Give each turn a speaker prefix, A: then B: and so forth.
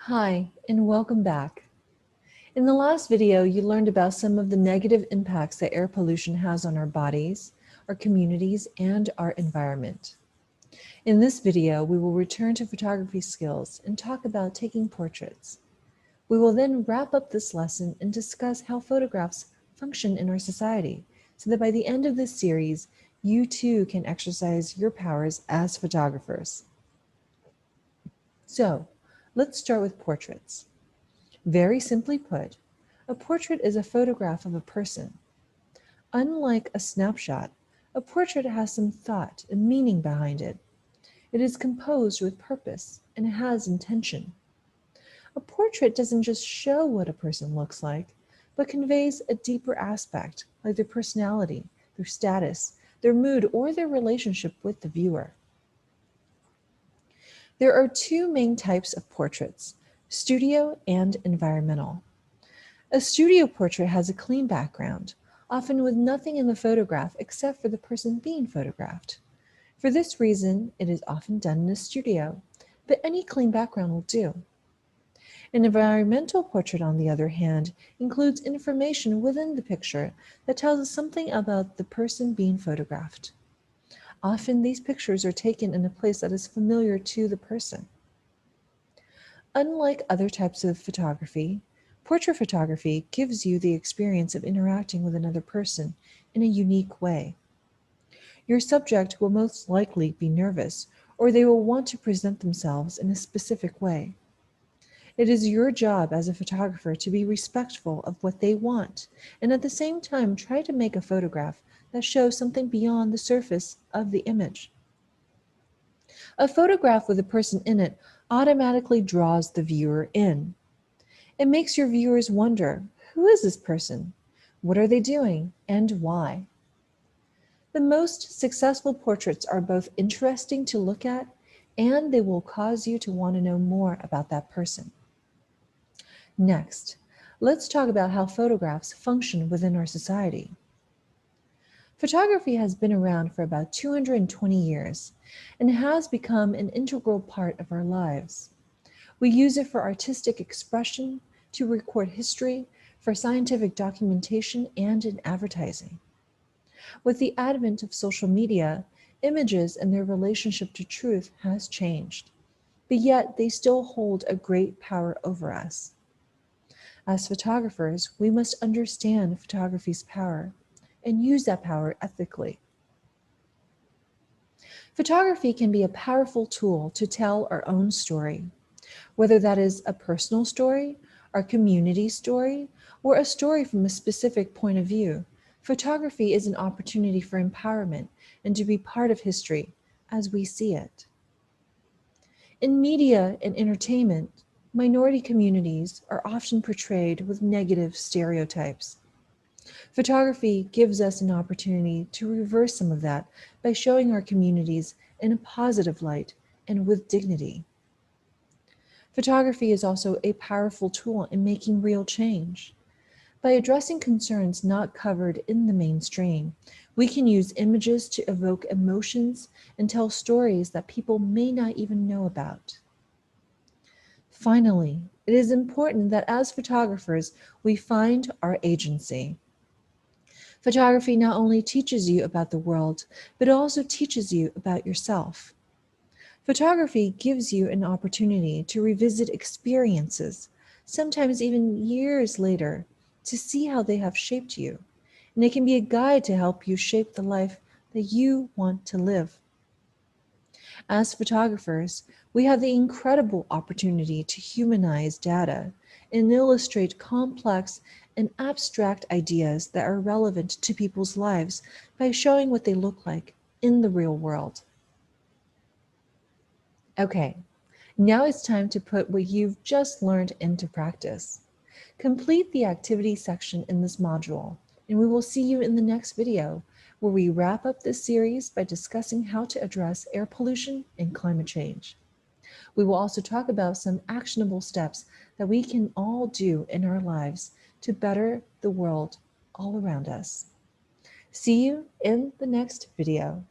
A: Hi, and welcome back. In the last video, you learned about some of the negative impacts that air pollution has on our bodies, our communities, and our environment. In this video, we will return to photography skills and talk about taking portraits. We will then wrap up this lesson and discuss how photographs function in our society, so that by the end of this series, you too can exercise your powers as photographers. So, let's start with portraits. Very simply put, a portrait is a photograph of a person. Unlike a snapshot, a portrait has some thought and meaning behind it. It is composed with purpose and it has intention. A portrait doesn't just show what a person looks like, but conveys a deeper aspect, like their personality, their status, their mood, or their relationship with the viewer. There are two main types of portraits: studio and environmental. A studio portrait has a clean background, often with nothing in the photograph except for the person being photographed. For this reason, it is often done in a studio, but any clean background will do. An environmental portrait, on the other hand, includes information within the picture that tells us something about the person being photographed. Often these pictures are taken in a place that is familiar to the person. Unlike other types of photography, portrait photography gives you the experience of interacting with another person in a unique way. Your subject will most likely be nervous, or they will want to present themselves in a specific way. It is your job as a photographer to be respectful of what they want, and at the same time try to make a photograph that shows something beyond the surface of the image. A photograph with a person in it automatically draws the viewer in. It makes your viewers wonder, who is this person? What are they doing? And why? The most successful portraits are both interesting to look at and they will cause you to want to know more about that person. Next, let's talk about how photographs function within our society. Photography has been around for about 220 years and has become an integral part of our lives. We use it for artistic expression, to record history, for scientific documentation, and in advertising. With the advent of social media, images and their relationship to truth has changed, but yet they still hold a great power over us. As photographers, we must understand photography's power and use that power ethically. Photography can be a powerful tool to tell our own story, whether that is a personal story, our community story, or a story from a specific point of view. Photography is an opportunity for empowerment and to be part of history as we see it. In media and entertainment, minority communities are often portrayed with negative stereotypes. Photography gives us an opportunity to reverse some of that by showing our communities in a positive light and with dignity. Photography is also a powerful tool in making real change. By addressing concerns not covered in the mainstream, we can use images to evoke emotions and tell stories that people may not even know about. Finally, it is important that as photographers, we find our agency. Photography not only teaches you about the world, but it also teaches you about yourself. Photography gives you an opportunity to revisit experiences, sometimes even years later, to see how they have shaped you. And it can be a guide to help you shape the life that you want to live. As photographers, we have the incredible opportunity to humanize data and illustrate complex and abstract ideas that are relevant to people's lives by showing what they look like in the real world. Okay, now it's time to put what you've just learned into practice. Complete the activity section in this module, and we will see you in the next video, where we wrap up this series by discussing how to address air pollution and climate change. We will also talk about some actionable steps that we can all do in our lives to better the world all around us. See you in the next video.